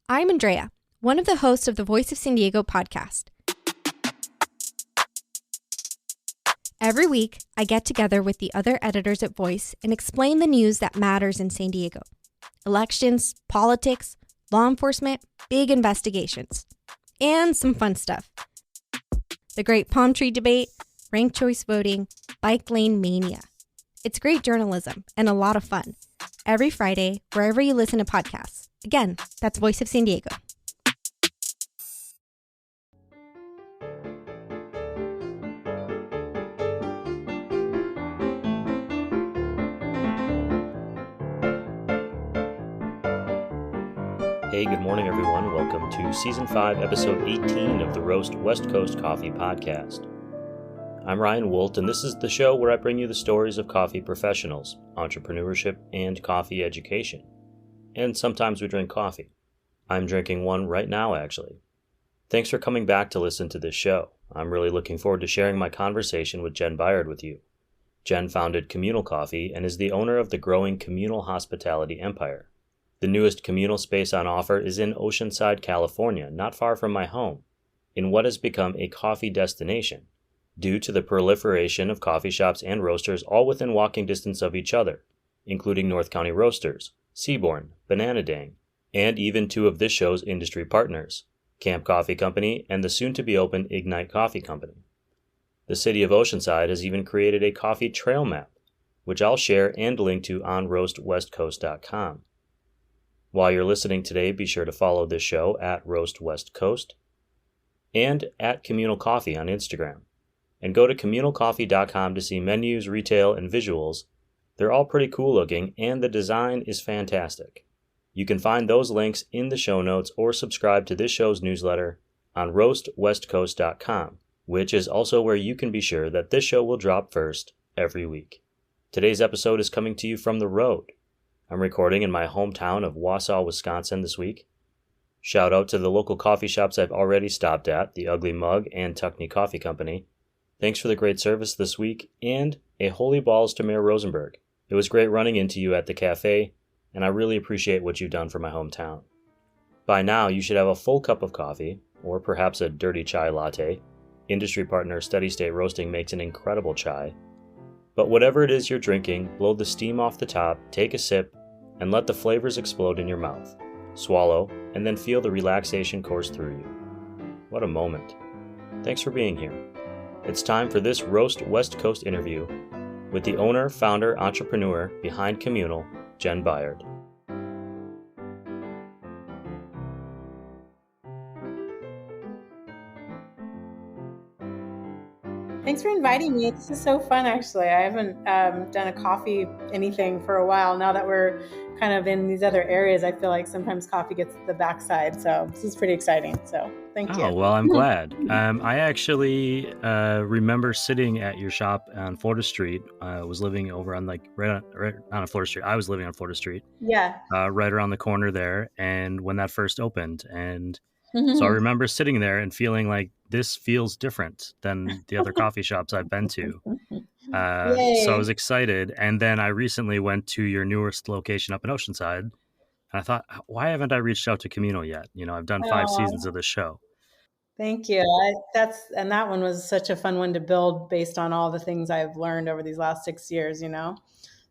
I'm Andrea, one of the hosts of the Voice of San Diego podcast. Every week, I get together with the other editors at Voice and explain the news that matters in San Diego. Elections, politics, law enforcement, big investigations, and some fun stuff. The Great Palm Tree Debate, ranked choice voting, bike lane mania. It's great journalism and a lot of fun. Every Friday, wherever you listen to podcasts. Again, that's Voice of San Diego. Hey, good morning, everyone. Welcome to Season 5, Episode 18 of the Roast West Coast Coffee Podcast. I'm Ryan Wolt, and this is the show where I bring you the stories of coffee professionals, entrepreneurship, and coffee education. And sometimes we drink coffee. I'm drinking one right now, actually. Thanks for coming back to listen to this show. I'm really looking forward to sharing my conversation with Jen Byard with you. Jen founded Communal Coffee and is the owner of the growing Communal Hospitality Empire. The newest communal space on offer is in Oceanside, California, not far from my home, in what has become a coffee destination, due to the proliferation of coffee shops and roasters all within walking distance of each other, including North County Roasters, Seaborn, Banana Dang, and even two of this show's industry partners, Camp Coffee Company and the soon-to-be-open Ignite Coffee Company. The city of Oceanside has even created a coffee trail map, which I'll share and link to on roastwestcoast.com. While you're listening today, be sure to follow this show at Roast West Coast and at Communal Coffee on Instagram. And go to communalcoffee.com to see menus, retail, and visuals. They're all pretty cool looking, and the design is fantastic. You can find those links in the show notes or subscribe to this show's newsletter on roastwestcoast.com, which is also where you can be sure that this show will drop first every week. Today's episode is coming to you from the road. I'm recording in my hometown of Wausau, Wisconsin this week. Shout out to the local coffee shops I've already stopped at, the Ugly Mug and Tuckney Coffee Company. Thanks for the great service this week, and a holy balls to Mayor Rosenberg. It was great running into you at the cafe, and I really appreciate what you've done for my hometown. By now, you should have a full cup of coffee, or perhaps a dirty chai latte. Industry partner Steady State Roasting makes an incredible chai. But whatever it is you're drinking, blow the steam off the top, take a sip, and let the flavors explode in your mouth. Swallow, and then feel the relaxation course through you. What a moment. Thanks for being here. It's time for this Roast West Coast interview with the owner, founder, entrepreneur behind Communal, Jen Byard. Thanks for inviting me. This is so fun, actually. I haven't done a coffee anything for a while. Now that we're kind of in these other areas, I feel like sometimes coffee gets the backside. So this is pretty exciting. So thank you. Oh, well, I'm glad. I actually remember sitting at your shop on Florida Street. I was living over on right on Florida Street. I was living on Florida Street. Yeah. Right around the corner there. And when that first opened, and so I remember sitting there and feeling like this feels different than the other coffee shops I've been to. So I was excited. And then I recently went to your newest location up in Oceanside. And I thought, why haven't I reached out to Communal yet? You know, I've done 5 seasons of this show. Thank you. That one was such a fun one to build based on all the things I've learned over these last 6 years, you know?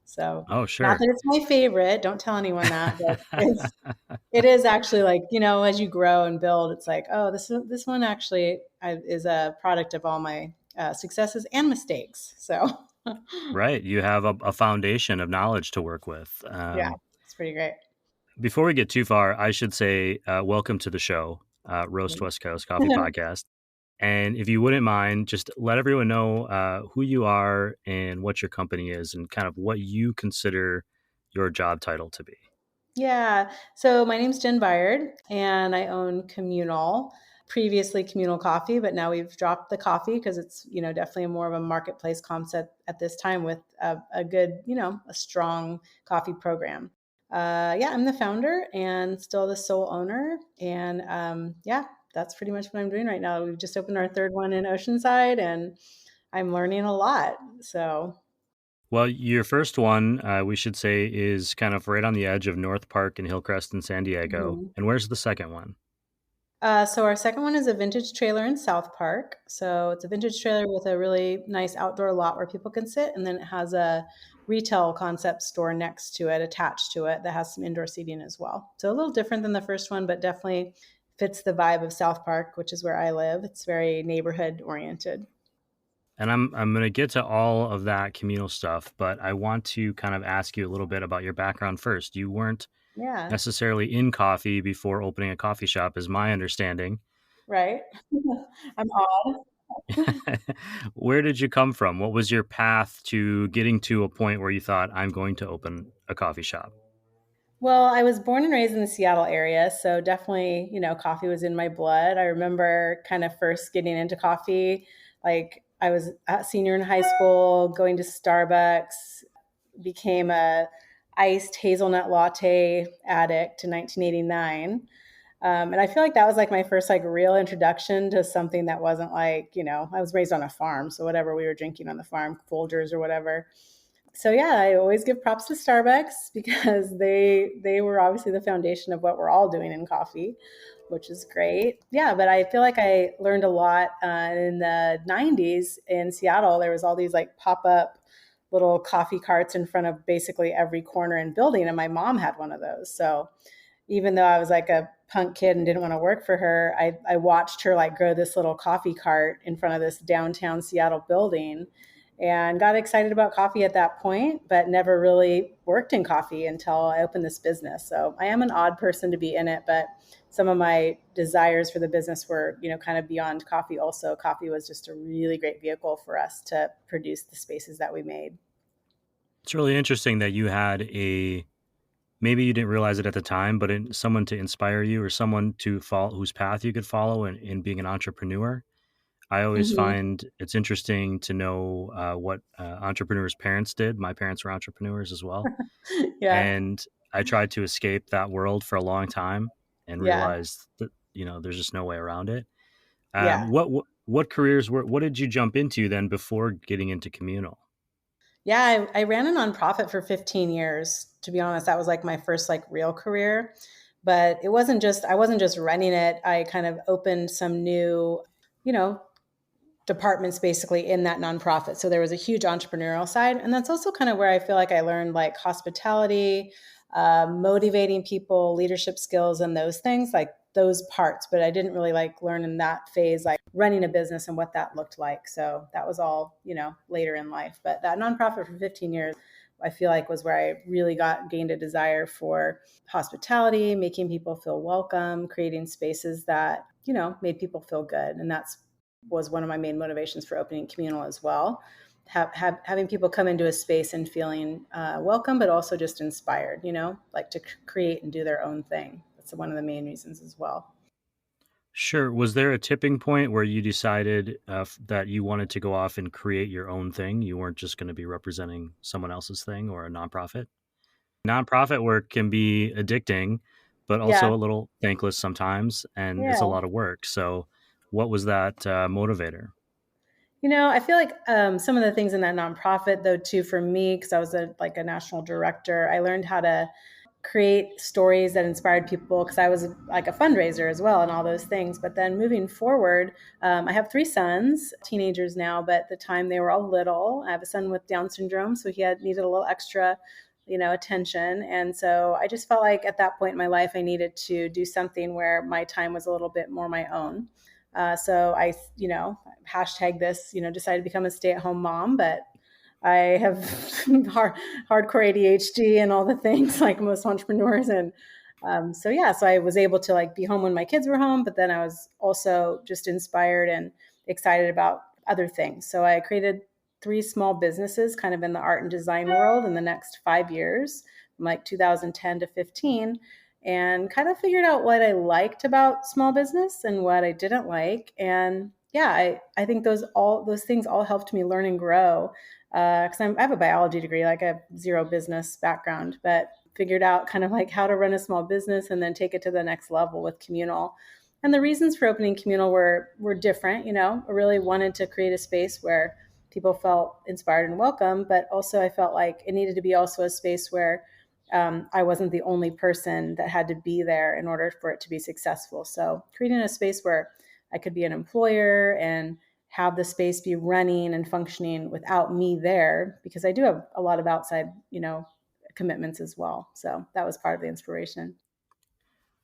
So, oh, sure. Not that it's my favorite. Don't tell anyone that. But it is actually like, you know, as you grow and build, it's like, oh, this one actually is a product of all my successes and mistakes. So, right. You have a foundation of knowledge to work with. Yeah, it's pretty great. Before we get too far, I should say welcome to the show, Roast West Coast Coffee Podcast. And if you wouldn't mind, just let everyone know who you are and what your company is and kind of what you consider your job title to be. Yeah. So my name's Jen Byard, and I own Communal, previously Communal Coffee, but now we've dropped the coffee because it's, you know, definitely more of a marketplace concept at this time with a good, you know, a strong coffee program. I'm the founder and still the sole owner. And that's pretty much what I'm doing right now. We've just opened our third one in Oceanside, and I'm learning a lot. So Well, your first one, we should say, is kind of right on the edge of North Park and Hillcrest in San Diego. Mhm. And where's the second one? So our second one is a vintage trailer in South Park. So it's a vintage trailer with a really nice outdoor lot where people can sit, and then it has a retail concept store next to it, attached to it, that has some indoor seating as well. So a little different than the first one, but definitely fits the vibe of South Park, which is where I live. It's very neighborhood oriented. And I'm going to get to all of that communal stuff, but I want to kind of ask you a little bit about your background first. You weren't Yeah, necessarily in coffee before opening a coffee shop, is my understanding. right. I'm odd. Where did you come from? What was your path to getting to a point where you thought, I'm going to open a coffee shop? Well, I was born and raised in the Seattle area, so definitely, coffee was in my blood. I remember kind of first getting into coffee, like I was a senior in high school, going to Starbucks, became a iced hazelnut latte addict in 1989. And I feel like that was like my first like real introduction to something that wasn't like, I was raised on a farm, so whatever we were drinking on the farm, Folgers or whatever. So yeah, I always give props to Starbucks because they were obviously the foundation of what we're all doing in coffee, which is great. Yeah, but I feel like I learned a lot in the 90s in Seattle. There was all these like pop-up little coffee carts in front of basically every corner and building, and my mom had one of those. So even though I was like a punk kid and didn't want to work for her, I watched her like grow this little coffee cart in front of this downtown Seattle building and got excited about coffee at that point, but never really worked in coffee until I opened this business. So I am an odd person to be in it, but some of my desires for the business were, kind of beyond coffee also. Coffee was just a really great vehicle for us to produce the spaces that we made. It's really interesting that you had maybe you didn't realize it at the time, but someone to inspire you or someone to follow whose path you could follow in being an entrepreneur. I always Mm-hmm. find it's interesting to know what entrepreneurs' parents did. My parents were entrepreneurs as well. Yeah. And I tried to escape that world for a long time and Yeah. realized that, there's just no way around it. Yeah. What careers what did you jump into then before getting into communal? Yeah, I ran a nonprofit for 15 years. To be honest, that was like my first like real career. But I wasn't just running it. I kind of opened some new, you know, departments basically in that nonprofit. So there was a huge entrepreneurial side. And that's also kind of where I feel like I learned like hospitality, motivating people, leadership skills, and those things, like those parts. But I didn't really like learn in that phase, like running a business and what that looked like. So that was all, later in life. But that nonprofit for 15 years, I feel like was where I really gained a desire for hospitality, making people feel welcome, creating spaces that, made people feel good. And that's was one of my main motivations for opening Communal as well. Having people come into a space and feeling welcome, but also just inspired, like to create and do their own thing. That's one of the main reasons as well. Sure. Was there a tipping point where you decided that you wanted to go off and create your own thing? You weren't just going to be representing someone else's thing or a nonprofit? Nonprofit work can be addicting, but Yeah. also a little thankless sometimes, and it's a Yeah. lot of work. So, what was that motivator? I feel like some of the things in that nonprofit, though, too, for me, because I was like a national director, I learned how to create stories that inspired people because I was like a fundraiser as well and all those things. But then moving forward, I have three sons, teenagers now, but at the time they were all little. I have a son with Down syndrome, so he had needed a little extra, attention. And so I just felt like at that point in my life, I needed to do something where my time was a little bit more my own. So I, hashtag this, decided to become a stay-at-home mom, but I have hardcore ADHD and all the things like most entrepreneurs. And so I was able to like be home when my kids were home, but then I was also just inspired and excited about other things. So I created three small businesses kind of in the art and design world in the next 5 years, from like 2010 to 15, and kind of figured out what I liked about small business and what I didn't like. And yeah, I think those things all helped me learn and grow because I have a biology degree, like I have zero business background, but figured out kind of like how to run a small business and then take it to the next level with Communal. And the reasons for opening Communal were different. I really wanted to create a space where people felt inspired and welcome. But also I felt like it needed to be also a space where I wasn't the only person that had to be there in order for it to be successful. So creating a space where I could be an employer and have the space be running and functioning without me there, because I do have a lot of outside, commitments as well. So that was part of the inspiration.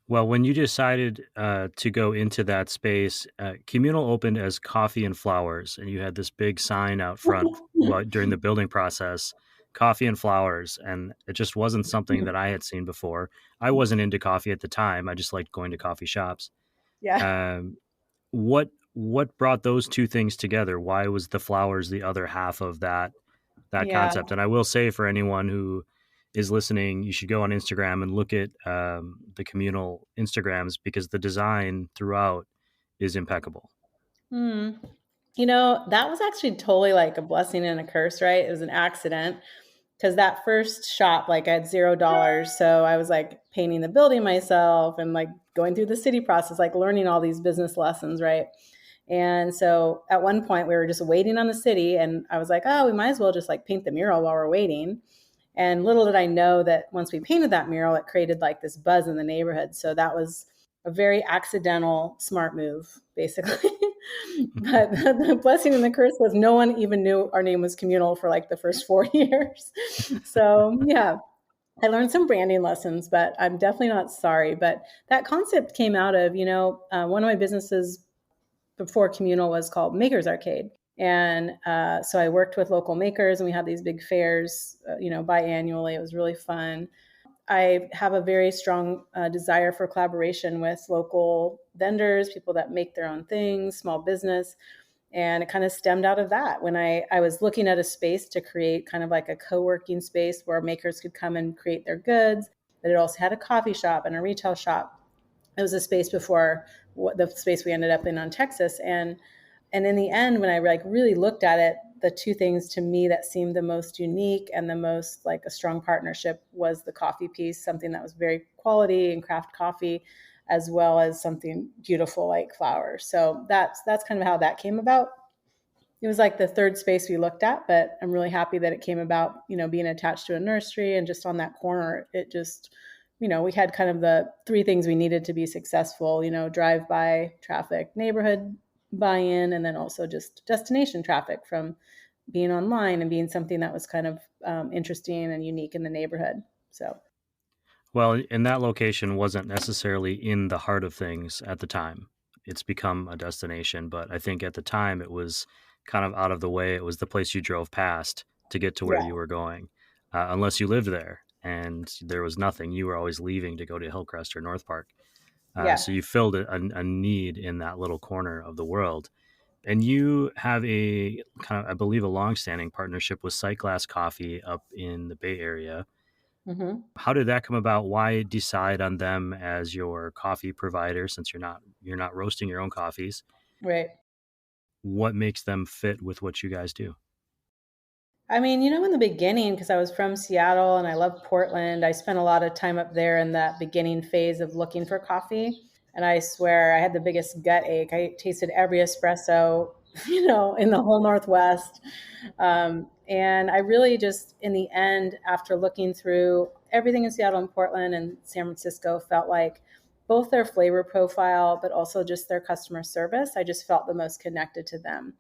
Well, when you decided to go into that space, Communal opened as Coffee and Flowers, and you had this big sign out front during the building process, Coffee and Flowers, and it just wasn't something that I had seen before. I wasn't into coffee at the time. I just liked going to coffee shops. Yeah. Um, what brought those two things together? Why was the flowers the other half of that Yeah. concept? And I will say, for anyone who is listening, you should go on Instagram and look at the Communal Instagrams, because the design throughout is impeccable. Hmm. That was actually totally like a blessing and a curse, right? It was an accident because that first shop, like I had $0. So I was like painting the building myself and like going through the city process, like learning all these business lessons, right? And so at one point we were just waiting on the city, and I was like, oh, we might as well just like paint the mural while we're waiting. And little did I know that once we painted that mural, it created like this buzz in the neighborhood. So that was a very accidental, smart move, basically. But the blessing and the curse was no one even knew our name was Communal for like the first 4 years. So yeah, I learned some branding lessons, but I'm definitely not sorry. But that concept came out of, one of my businesses before Communal was called Makers Arcade. And so I worked with local makers, and we had these big fairs, biannually. It was really fun. I have a very strong desire for collaboration with local vendors, people that make their own things, small business. And it kind of stemmed out of that when I was looking at a space to create kind of like a co-working space where makers could come and create their goods, but it also had a coffee shop and a retail shop. It was a space before the space we ended up in on Texas. And in the end, when I like really looked at it, the two things to me that seemed the most unique and the most like a strong partnership was the coffee piece, something that was very quality and craft coffee, as well as something beautiful like flowers. So that's kind of how that came about. It was like the third space we looked at, but I'm really happy that it came about, being attached to a nursery and just on that corner. It just, we had kind of the three things we needed to be successful, drive by traffic, neighborhood buy-in, and then also just destination traffic from being online and being something that was kind of interesting and unique in the neighborhood. So, Well, and that location wasn't necessarily in the heart of things at the time. It's become a destination, but I think at the time it was kind of out of the way. It was the place you drove past to get to where yeah, you were going, unless you lived there and there was nothing. You were always leaving to go to Hillcrest or North Park. yeah. So you filled a need in that little corner of the world. And you have a kind of, I believe, a longstanding partnership with Sight Glass Coffee up in the Bay Area. Mm-hmm. How did that come about? Why decide on them as your coffee provider, since you're not roasting your own coffees? Right. What makes them fit with what you guys do? I mean, in the beginning, because I was from Seattle and I love Portland, I spent a lot of time up there in that beginning phase of looking for coffee. And I swear I had the biggest gut ache. I tasted every espresso, in the whole Northwest. And I really just, in the end, after looking through everything in Seattle and Portland and San Francisco, felt like both their flavor profile, but also just their customer service, I just felt the most connected to them.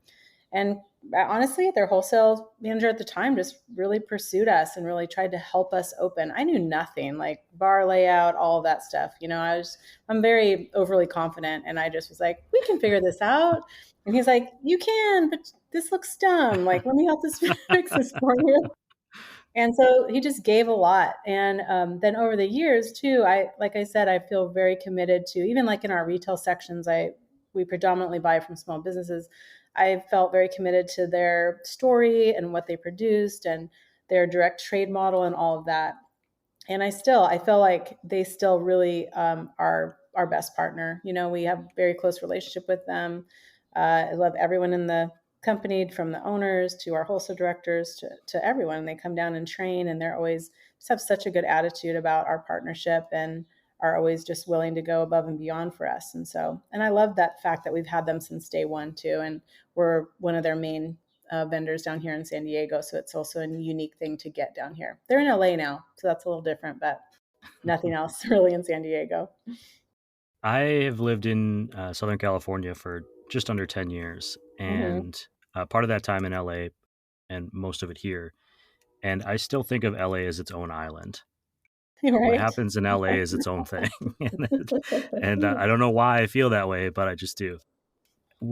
And honestly, their wholesale manager at the time just really pursued us and really tried to help us open. I knew nothing, like bar layout, all of that stuff. I'm very overly confident, and I just was like, we can figure this out. And he's like, you can, but this looks dumb. Like, let me help this fix this for you. And so he just gave a lot. And then over the years too, like I said, I feel very committed to, even like in our retail sections, we predominantly buy from small businesses. I felt very committed to their story and what they produced and their direct trade model and all of that. And I feel like they still really are our best partner. We have a very close relationship with them. I love everyone in the company, from the owners to our wholesale directors to everyone. They come down and train, and they're always just have such a good attitude about our partnership and are always just willing to go above and beyond for us. And I love that fact that we've had them since day one too. And we're one of their main vendors down here in San Diego. So it's also a unique thing to get down here. They're in LA now, so that's a little different, but nothing else really in San Diego. I have lived in Southern California for just under 10 years, Mm-hmm. and part of that time in LA and most of it here. And I still think of LA as its own island. What Right. happens in LA is its own thing. and I don't know why I feel that way, but I just do.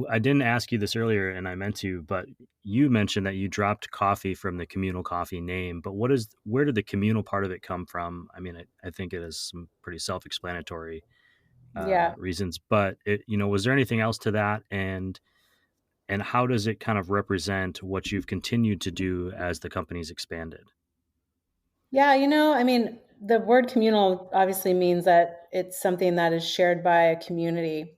I didn't ask you this earlier, and I meant to, but you mentioned that you dropped coffee from the Communal Coffee name. But where did the communal part of it come from? I mean, I think it is some pretty self-explanatory Yeah. reasons, but was there anything else to that? And how does it kind of represent what you've continued to do as the company's expanded? Yeah, I mean, the word communal obviously means that it's something that is shared by a community.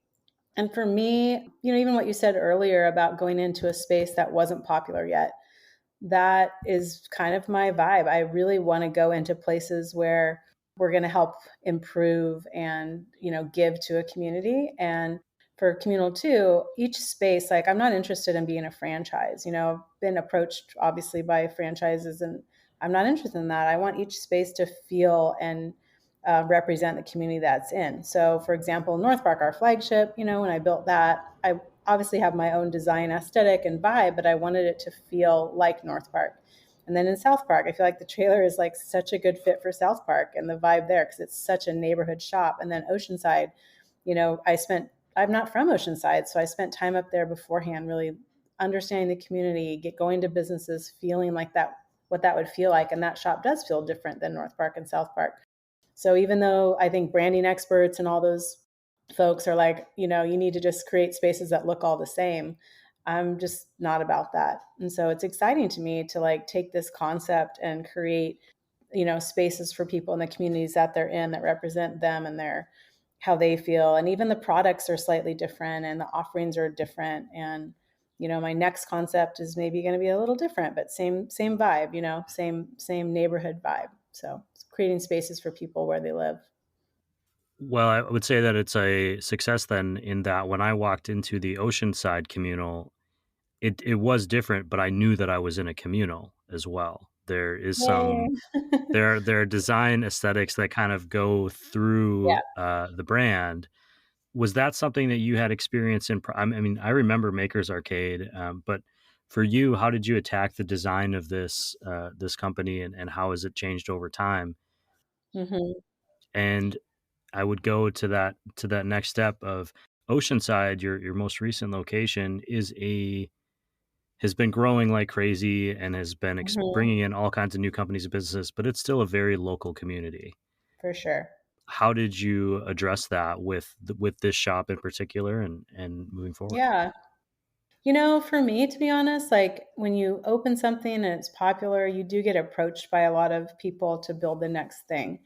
And for me, even what you said earlier about going into a space that wasn't popular yet, that is kind of my vibe. I really want to go into places where we're going to help improve and, give to a community. And for communal too, each space, like I'm not interested in being a franchise, been approached obviously by franchises and I'm not interested in that. I want each space to feel and represent the community that's in. So for example, North Park, our flagship, when I built that, I obviously have my own design aesthetic and vibe, but I wanted it to feel like North Park. And then in South Park, I feel like the trailer is like such a good fit for South Park and the vibe there because it's such a neighborhood shop. And then Oceanside, I'm not from Oceanside, so I spent time up there beforehand, really understanding the community, going to businesses, feeling like that, what that would feel like. And that shop does feel different than North Park and South Park. So even though I think branding experts and all those folks are like, you need to just create spaces that look all the same, I'm just not about that. And so it's exciting to me to like take this concept and create, spaces for people in the communities that they're in that represent them and their how they feel. And even the products are slightly different and the offerings are different. And my next concept is maybe going to be a little different, but same vibe, same neighborhood vibe. So it's creating spaces for people where they live. Well, I would say that it's a success then, in that when I walked into the Oceanside communal, it was different, but I knew that I was in a communal as well. There is Yay. some there are design aesthetics that kind of go Yeah. through the brand. Was that something that you had experience in? I mean, I remember Maker's Arcade, but for you, how did you attack the design of this company, and how has it changed over time? Hmm. And I would go to that next step of Oceanside. Your most recent location has been growing like crazy and has been Hmm. bringing in all kinds of new companies and businesses, but it's still a very local community. For sure. How did you address that with this shop in particular, and moving forward? Yeah. For me, to be honest, like when you open something and it's popular, you do get approached by a lot of people to build the next thing.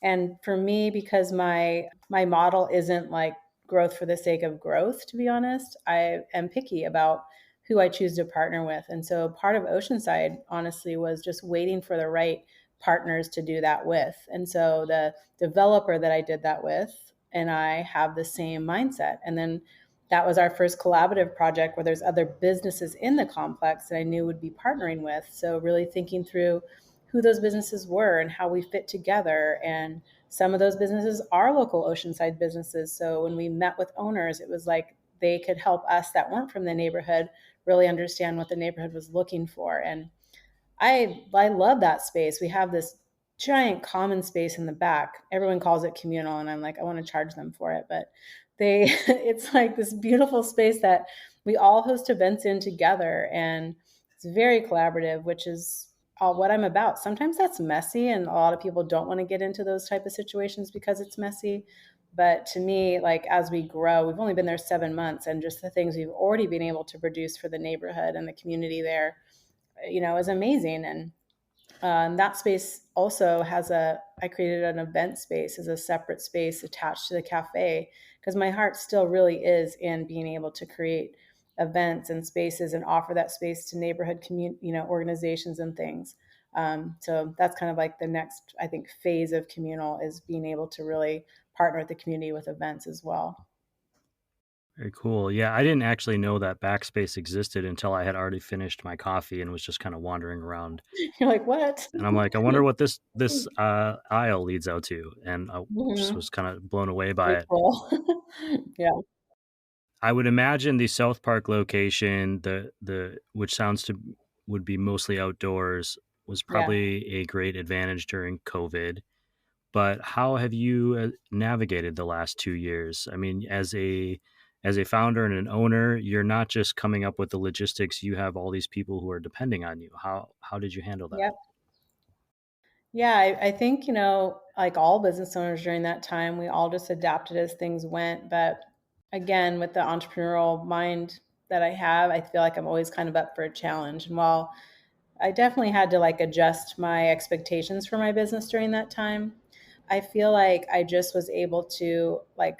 And for me, because my model isn't like growth for the sake of growth, to be honest, I am picky about who I choose to partner with. And so part of Oceanside, honestly, was just waiting for the right partners to do that with. And so the developer that I did that with and I have the same mindset. And then that was our first collaborative project where there's other businesses in the complex that I knew would be partnering with. So really thinking through who those businesses were and how we fit together. And some of those businesses are local Oceanside businesses. So when we met with owners, it was like they could help us that weren't from the neighborhood really understand what the neighborhood was looking for. And I love that space. We have this giant common space in the back. Everyone calls it communal, and I'm like, I want to charge them for it, but they it's like this beautiful space that we all host events in together, and it's very collaborative, which is all what I'm about. Sometimes that's messy, and a lot of people don't want to get into those type of situations because it's messy. But to me, like as we grow, we've only been there 7 months, and just the things we've already been able to produce for the neighborhood and the community there is amazing. And that space also I created an event space as a separate space attached to the cafe because my heart still really is in being able to create events and spaces and offer that space to neighborhood organizations and things. So that's kind of like the next, I think, phase of communal is being able to really partner with the community with events as well. Very cool. Yeah, I didn't actually know that backspace existed until I had already finished my coffee and was just kind of wandering around. You're like, what? And I'm like, I wonder what this aisle leads out to. And I just Mhm. was kind of blown away by Pretty it. cool. Yeah. I would imagine the South Park location, the which sounds to would be mostly outdoors, was Yeah. probably a great advantage during COVID. But how have you navigated the last 2 years? I mean, as a founder and an owner, you're not just coming up with the logistics. You have all these people who are depending on you. How did you handle that? Yep. Yeah, I think, like all business owners during that time, we all just adapted as things went. But again, with the entrepreneurial mind that I have, I feel like I'm always kind of up for a challenge. And while I definitely had to like adjust my expectations for my business during that time, I feel like I just was able to like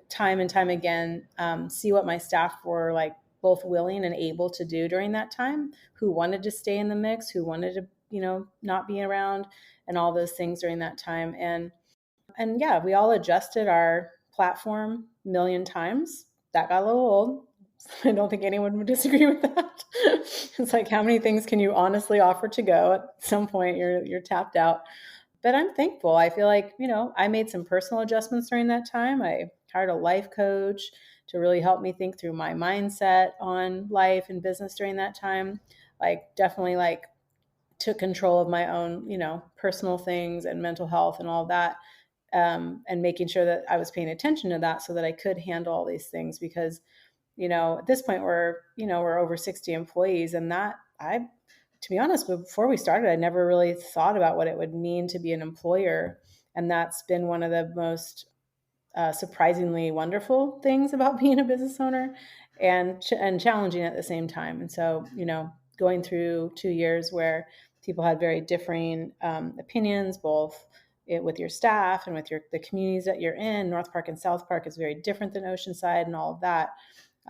time and time again see what my staff were like both willing and able to do during that time, who wanted to stay in the mix, who wanted to not be around, and all those things during that time. And yeah, we all adjusted our platform a million times. That got a little old. I don't think anyone would disagree with that. It's like, how many things can you honestly offer to go? At some point you're tapped out. But I'm thankful. I feel like, I made some personal adjustments during that time. I hired a life coach to really help me think through my mindset on life and business during that time. Like definitely like took control of my own, personal things and mental health and all that. And making sure that I was paying attention to that so that I could handle all these things because, at this point we're over 60 employees, and that to be honest, before we started, I never really thought about what it would mean to be an employer. And that's been one of the most surprisingly wonderful things about being a business owner, and challenging at the same time. And so, going through 2 years where people had very differing opinions, both with your staff and with the communities that you're in. North Park and South Park is very different than Oceanside and all of that.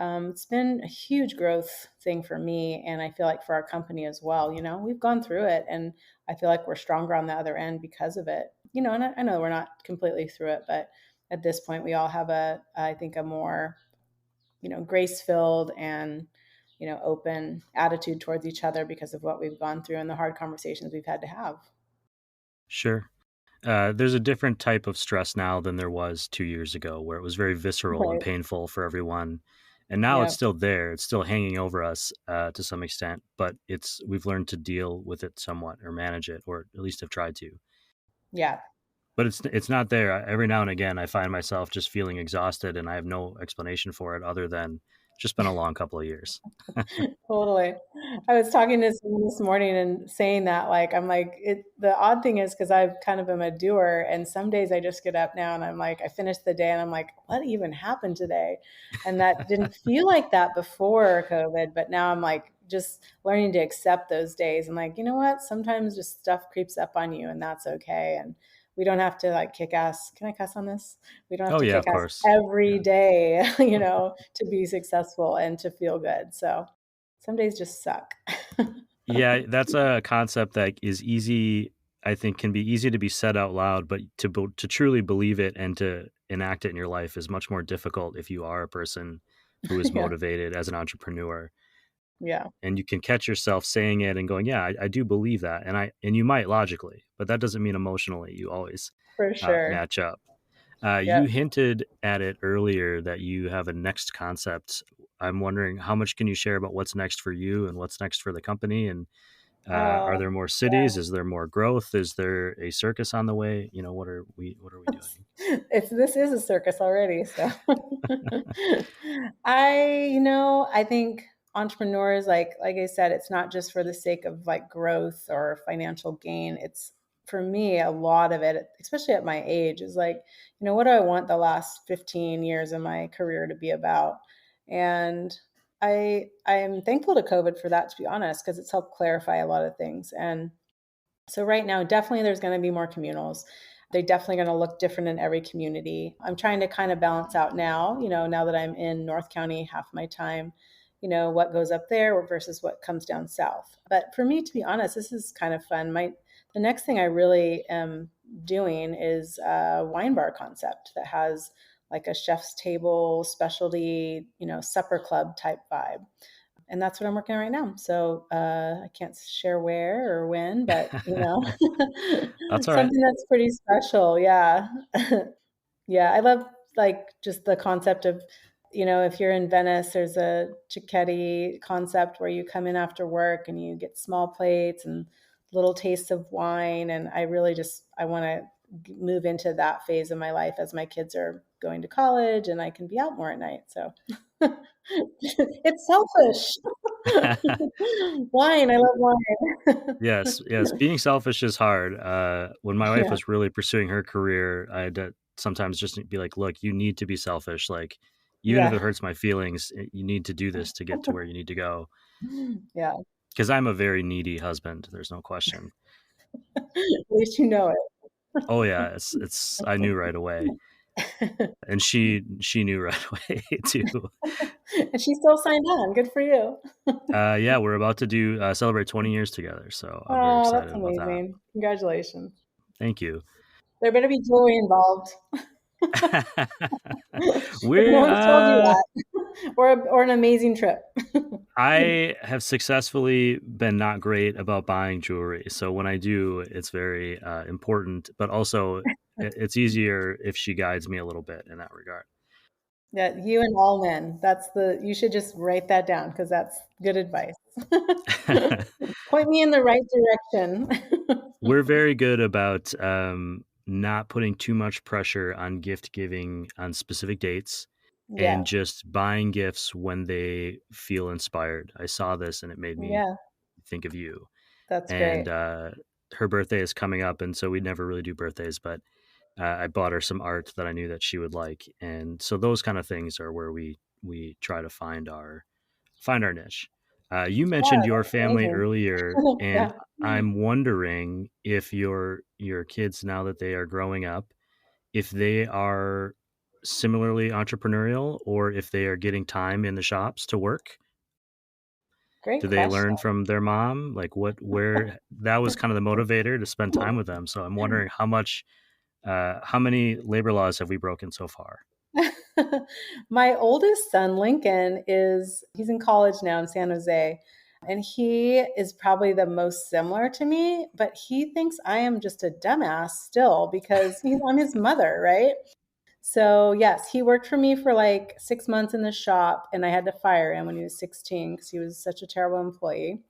It's been a huge growth thing for me, and I feel like for our company as well. We've gone through it, and I feel like we're stronger on the other end because of it. And I know we're not completely through it, but at this point, we all have I think, a more, grace-filled and, open attitude towards each other because of what we've gone through and the hard conversations we've had to have. Sure. There's a different type of stress now than there was 2 years ago, where it was very visceral and Right. painful for everyone. And now it's Yep. still there. It's still hanging over us to some extent, but we've learned to deal with it somewhat or manage it, or at least have tried to. Yeah. But it's not there. Every now and again, I find myself just feeling exhausted, and I have no explanation for it other than just been a long couple of years. Totally. I was talking to someone this morning and saying that, like, I'm like, the odd thing is because I've kind of am a doer, and some days I just get up now and I'm like, I finished the day and I'm like, what even happened today? And that didn't feel like that before COVID, but now I'm like, just learning to accept those days. I'm like, you know what? Sometimes just stuff creeps up on you, and that's okay. And we don't have to like kick ass. Can I cuss on this? We don't have Oh to yeah, kick of ass course. every Yeah. day, to be successful and to feel good. So some days just suck. Yeah, that's a concept that is easy. I think can be easy to be said out loud, but to truly believe it and to enact it in your life is much more difficult if you are a person who is Yeah. motivated as an entrepreneur. Yeah, And you can catch yourself saying it and going, "Yeah, I do believe that," and you might logically, but that doesn't mean emotionally you always for sure. match up. You Yep. hinted at it earlier that you have a next concept. I'm wondering how much can you share about what's next for you and what's next for the company, and are Oh, there more yeah. cities? Is there more growth? Is there a circus on the way? What are we doing? This is a circus already, so I think entrepreneurs, like I said, it's not just for the sake of like growth or financial gain. It's for me, a lot of it, especially at my age, is like, what do I want the last 15 years of my career to be about? And I'm thankful to COVID for that, to be honest, because it's helped clarify a lot of things. And so right now, definitely there's going to be more communals. They're definitely going to look different in every community. I'm trying to kind of balance out now, now that I'm in North County half my time, what goes up there versus what comes down south. But for me, to be honest, this is kind of fun. The next thing I really am doing is a wine bar concept that has like a chef's table specialty, supper club type vibe. And that's what I'm working on right now. So I can't share where or when, but That's all right. something that's pretty special. Yeah. Yeah. I love like just the concept of, if you're in Venice, there's a cicchetti concept where you come in after work and you get small plates and little tastes of wine. And I want to move into that phase of my life as my kids are going to college and I can be out more at night. So it's selfish. Wine. I love wine. Yes. Being selfish is hard. When my wife Yeah. was really pursuing her career, I had to sometimes just be like, look, you need to be selfish. Like, even if Yeah. it hurts my feelings, you need to do this to get to where you need to go. Yeah. Because I'm a very needy husband. There's no question. At least you know it. Oh yeah. I knew right away. And she knew right away too. And she still signed on. Good for you. Yeah, we're about to celebrate 20 years together. So I'm very Oh, that's excited about that. amazing. Congratulations. Thank you. There better be jewelry involved. If no We're one's told you that. Or an amazing trip. I have successfully been not great about buying jewelry. So when I do, it's very important, but also it's easier if she guides me a little bit in that regard. Yeah, you and all men. You should just write that down because that's good advice. Point me in the right direction. We're very good about not putting too much pressure on gift giving on specific dates Yeah. and just buying gifts when they feel inspired. I saw this and it made me Yeah, think of you. that's And great. her birthday is coming up, and so we never really do birthdays, but I bought her some art that I knew that she would like, and so those kind of things are where we try to find our niche. You Yeah, mentioned your that's family amazing. earlier, and Yeah. I'm wondering if your kids, now that they are growing up, if they are similarly entrepreneurial or if they are getting time in the shops to work. Great Do they question. learn from their mom? Like where that was kind of the motivator to spend time with them. So I'm wondering how many labor laws have we broken so far? My oldest son, Lincoln, he's in college now in San Jose. And he is probably the most similar to me, but he thinks I am just a dumbass still because I'm his mother, right? So, yes, he worked for me for like 6 months in the shop, and I had to fire him when he was 16 because he was such a terrible employee.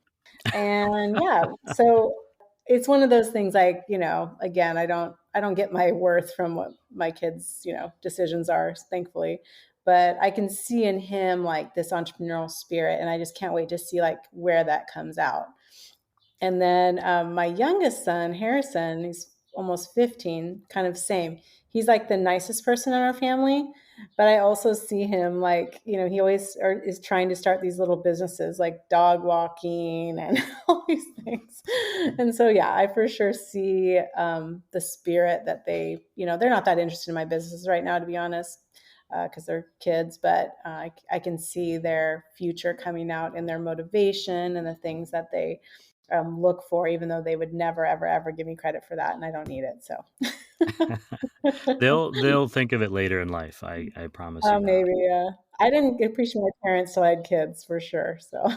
And yeah, so it's one of those things like, again, I don't get my worth from what my kids, decisions are, thankfully. But I can see in him like this entrepreneurial spirit, and I just can't wait to see like where that comes out. And then my youngest son, Harrison, he's almost 15, kind of same. He's like the nicest person in our family, but I also see him like, he always is trying to start these little businesses like dog walking and all these things. And so, yeah, I for sure see the spirit that they're not that interested in my businesses right now, to be honest, because they're kids, but I can see their future coming out in their motivation and the things that they look for, even though they would never, ever, ever give me credit for that, and I don't need it. So They'll think of it later in life. I promise you that. maybe I didn't appreciate my parents till I had kids for sure. So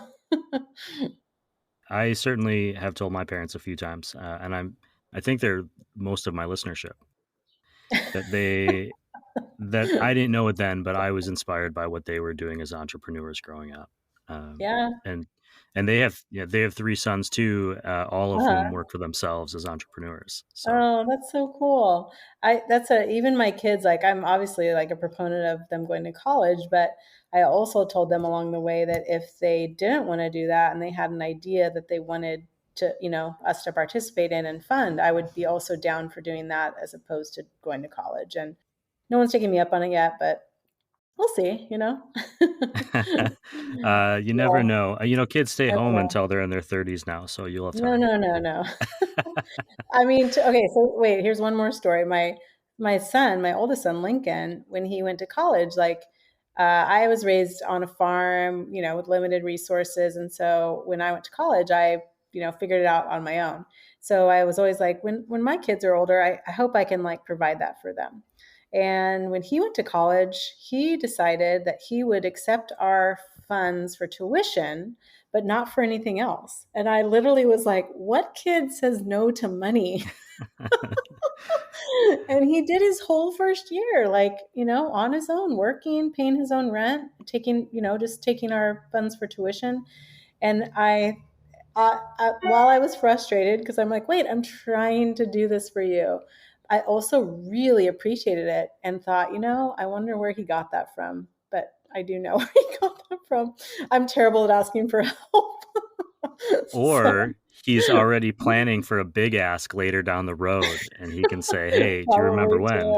I certainly have told my parents a few times, and I think they're most of my listenership, that I didn't know it then, but I was inspired by what they were doing as entrepreneurs growing up. Um, yeah. and they have three sons too, all of whom Uh-huh. work for themselves as entrepreneurs. So Oh, that's so cool. Even my kids, like I'm obviously like a proponent of them going to college, but I also told them along the way that if they didn't want to do that and they had an idea that they wanted to, us to participate in and fund, I would be also down for doing that as opposed to going to college. And no one's taking me up on it yet, but we'll see, you never Yeah, know. Kids stay never home know. until they're in their 30s now, so you'll have No, time. no, no, no. I mean, okay, so wait, here's one more story. My son, my oldest son, Lincoln, when he went to college, like I was raised on a farm, with limited resources, and so when I went to college, I, figured it out on my own. So I was always like, when my kids are older, I hope I can like provide that for them. And when he went to college, he decided that he would accept our funds for tuition, but not for anything else. And I literally was like, what kid says no to money? And he did his whole first year, like, on his own, working, paying his own rent, taking, just taking our funds for tuition. And while I was frustrated, because I'm like, wait, I'm trying to do this for you, I also really appreciated it and thought, I wonder where he got that from. But I do know where he got that from. I'm terrible at asking for help. Or he's already planning for a big ask later down the road, and he can say, hey, do you remember when?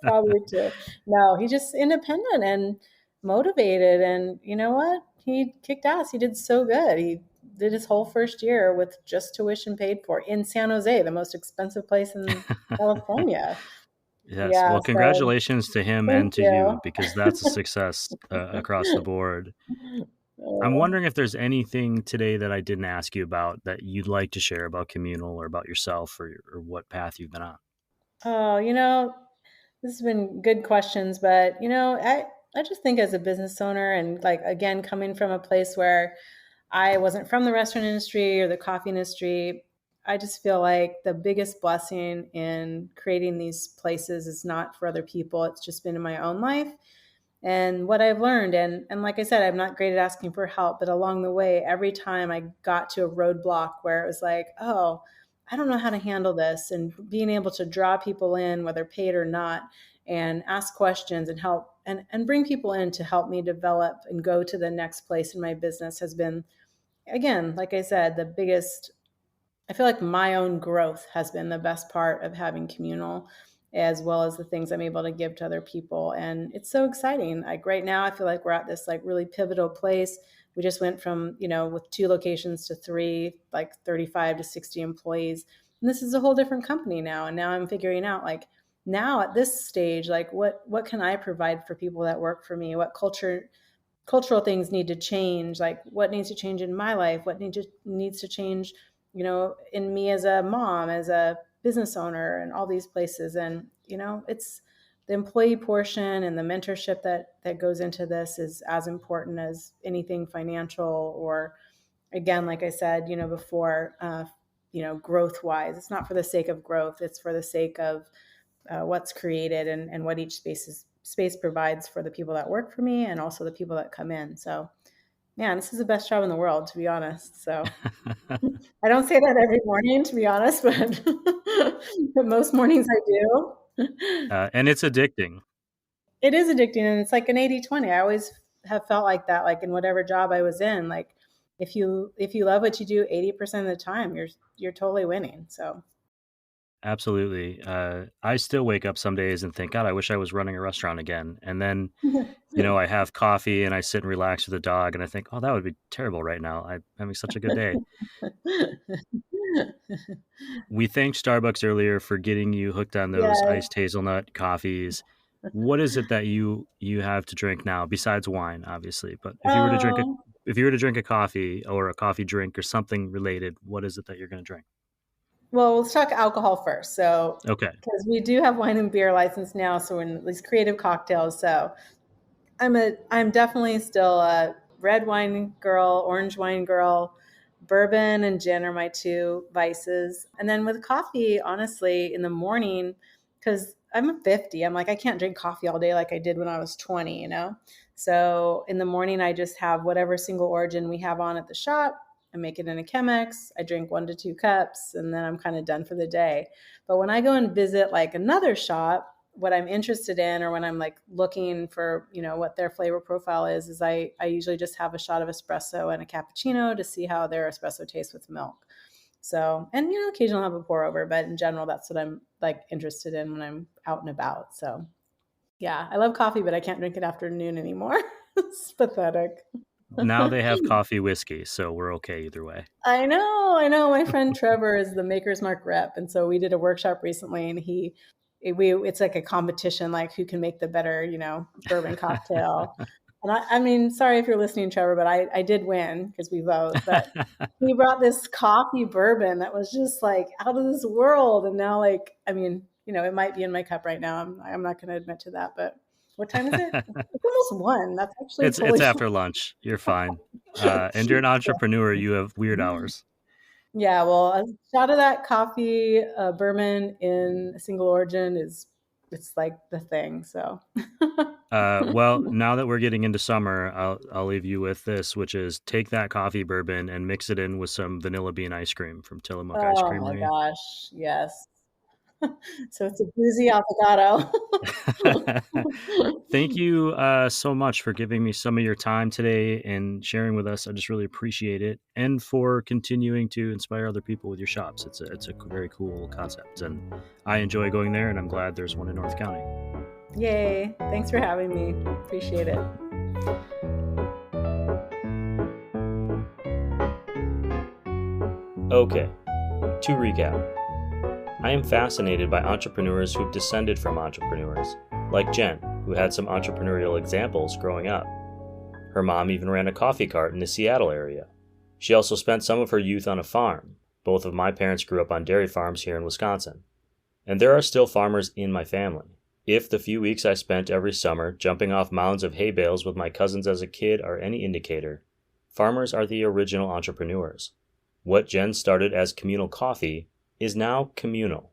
Probably too. No, he's just independent and motivated. And you know what? He kicked ass. He did so good. He did his whole first year with just tuition paid for in San Jose, the most expensive place in California. Yes. Yeah, Well, so congratulations to him thank and to you. you, because that's a success across the board. I'm wondering if there's anything today that I didn't ask you about that you'd like to share about Communal or about yourself or what path you've been on. Oh, this has been good questions, but I just think as a business owner and like, again, coming from a place where I wasn't from the restaurant industry or the coffee industry, I just feel like the biggest blessing in creating these places is not for other people. It's just been in my own life and what I've learned. And like I said, I'm not great at asking for help, but along the way, every time I got to a roadblock where it was like, oh, I don't know how to handle this, and being able to draw people in, whether paid or not, and ask questions and help and bring people in to help me develop and go to the next place in my business has been, again, like I said, the biggest. I feel like my own growth has been the best part of having Communal, as well as the things I'm able to give to other people. And it's so exciting. Like right now, I feel like we're at this like really pivotal place. We just went from, with 2 locations to 3, like 35 to 60 employees. And this is a whole different company now. And now I'm figuring out, like, now at this stage, like what can I provide for people that work for me? What cultural things need to change, like what needs to change in my life, what needs to change, in me as a mom, as a business owner, and all these places. And it's the employee portion and the mentorship that goes into this is as important as anything financial, or again, like I said, before, growth wise. It's not for the sake of growth, it's for the sake of what's created and what each space provides for the people that work for me and also the people that come in. So, man, this is the best job in the world, to be honest. So I don't say that every morning, to be honest, but, but most mornings I do. And it's addicting. It is addicting, and it's like an 80-20. I always have felt like that, like in whatever job I was in. Like if you love what you do 80% of the time, you're totally winning. So Absolutely. I still wake up some days and think, God, I wish I was running a restaurant again. And then, I have coffee and I sit and relax with the dog and I think, oh, that would be terrible right now. I'm having such a good day. We thanked Starbucks earlier for getting you hooked on those Yes. iced hazelnut coffees. What is it that you have to drink now, besides wine, obviously? But if you were to drink a coffee or a coffee drink or something related, what is it that you're going to drink? Well, let's talk alcohol first. So, Okay. because we do have wine and beer license now, so we're in these creative cocktails. So, I'm definitely still a red wine girl, orange wine girl. Bourbon and gin are my 2 vices. And then with coffee, honestly, in the morning, because I'm 50, I'm like, I can't drink coffee all day like I did when I was 20, So in the morning, I just have whatever single origin we have on at the shop. I make it in a Chemex. I drink 1 to 2 cups, and then I'm kind of done for the day. But when I go and visit like another shop, what I'm interested in, or when I'm like looking for, what their flavor profile is I usually just have a shot of espresso and a cappuccino to see how their espresso tastes with milk. So, and occasionally I'll have a pour over, but in general, that's what I'm like interested in when I'm out and about. So yeah, I love coffee, but I can't drink it after noon anymore. It's pathetic. Now they have coffee whiskey, so we're okay either way. I know. My friend Trevor is the Maker's Mark rep. And so we did a workshop recently, and it's like a competition, like who can make the better, bourbon cocktail. And I mean, sorry if you're listening, Trevor, but I did win because we vote. But he brought this coffee bourbon that was just like out of this world. And now, like, I mean, it might be in my cup right now. I'm not going to admit to that, but what time is it? It's almost 1. That's actually It's totally after lunch. You're fine. And you're an entrepreneur. You have weird hours. Yeah, well, a shot of that coffee bourbon in a single origin it's like the thing. So, well, now that we're getting into summer, I'll leave you with this, which is take that coffee bourbon and mix it in with some vanilla bean ice cream from Tillamook Ice oh my Creamery. gosh, yes. So it's a boozy avocado. Thank you so much for giving me some of your time today and sharing with us. I just really appreciate it, and for continuing to inspire other people with your shops. It's a very cool concept, and I enjoy going there, and I'm glad there's one in North County. Yay. Thanks for having me. Appreciate it. Okay, to recap. I am fascinated by entrepreneurs who've descended from entrepreneurs, like Jen, who had some entrepreneurial examples growing up. Her mom even ran a coffee cart in the Seattle area. She also spent some of her youth on a farm. Both of my parents grew up on dairy farms here in Wisconsin. And there are still farmers in my family. If the few weeks I spent every summer jumping off mounds of hay bales with my cousins as a kid are any indicator, farmers are the original entrepreneurs. What Jen started as Communal Coffee is now Communal.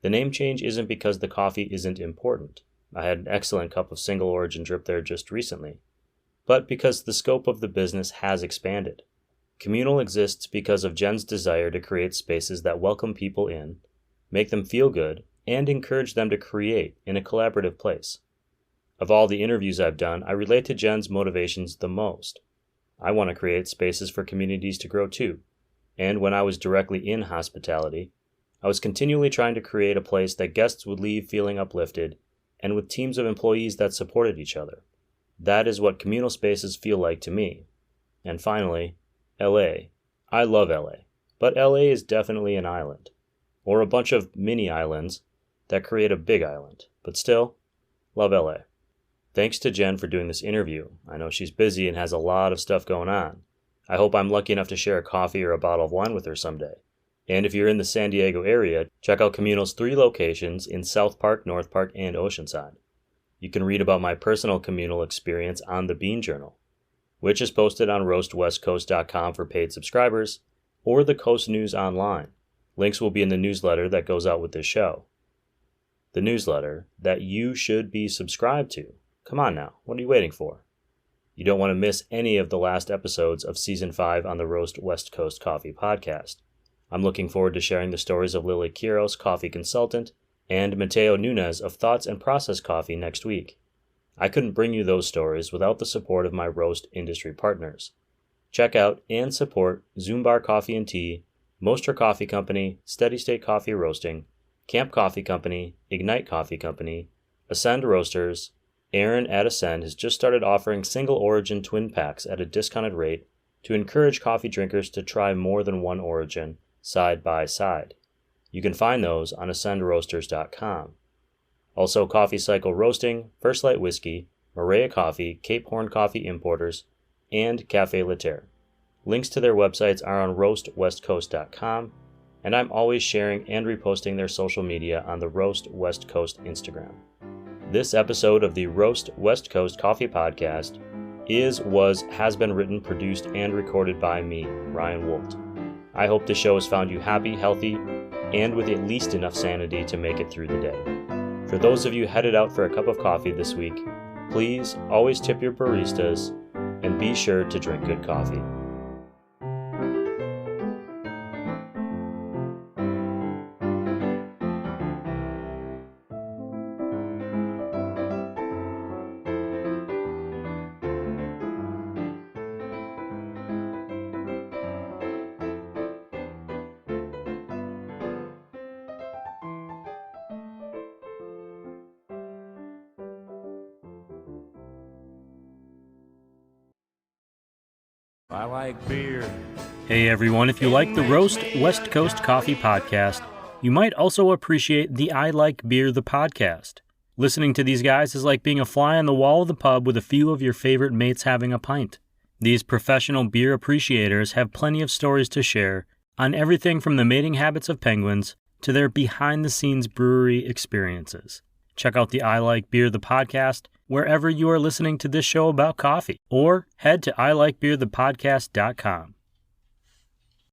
The name change isn't because the coffee isn't important. I had an excellent cup of single origin drip there just recently. But because the scope of the business has expanded. Communal exists because of Jen's desire to create spaces that welcome people in, make them feel good, and encourage them to create in a collaborative place. Of all the interviews I've done, I relate to Jen's motivations the most. I want to create spaces for communities to grow too. And when I was directly in hospitality, I was continually trying to create a place that guests would leave feeling uplifted and with teams of employees that supported each other. That is what communal spaces feel like to me. And finally, LA. I love LA, but LA is definitely an island, or a bunch of mini islands that create a big island, but still, love LA. Thanks to Jen for doing this interview. I know she's busy and has a lot of stuff going on. I hope I'm lucky enough to share a coffee or a bottle of wine with her someday. And if you're in the San Diego area, check out Communal's 3 locations in South Park, North Park, and Oceanside. You can read about my personal Communal experience on the Bean Journal, which is posted on roastwestcoast.com for paid subscribers, or the Coast News Online. Links will be in the newsletter that goes out with this show. The newsletter that you should be subscribed to. Come on now, what are you waiting for? You don't want to miss any of the last episodes of Season 5 on the Roast West Coast Coffee podcast. I'm looking forward to sharing the stories of Lily Quiros, coffee consultant, and Mateo Nunez of Thoughts and Process Coffee next week. I couldn't bring you those stories without the support of my roast industry partners. Check out and support Zoombar Coffee and Tea, Moster Coffee Company, Steady State Coffee Roasting, Camp Coffee Company, Ignite Coffee Company, Ascend Roasters. Aaron at Ascend has just started offering single origin twin packs at a discounted rate to encourage coffee drinkers to try more than one origin side by side. You can find those on ascendroasters.com. Also, Coffee Cycle Roasting, First Light Whiskey, Maria Coffee, Cape Horn Coffee Importers, and Cafe Laterre. Links to their websites are on roastwestcoast.com, and I'm always sharing and reposting their social media on the Roast West Coast Instagram. This episode of the Roast West Coast Coffee Podcast has been written, produced, and recorded by me, Ryan Wolt. I hope the show has found you happy, healthy, and with at least enough sanity to make it through the day. For those of you headed out for a cup of coffee this week, please always tip your baristas and be sure to drink good coffee. I like beer. Hey everyone, if you like the Roast West Coast Coffee Podcast, you might also appreciate the I Like Beer the podcast. Listening to these guys is like being a fly on the wall of the pub with a few of your favorite mates having a pint. These professional beer appreciators have plenty of stories to share on everything from the mating habits of penguins to their behind-the-scenes brewery experiences. Check out the I Like Beer, the podcast, wherever you are listening to this show about coffee, or head to ilikebeerthepodcast.com.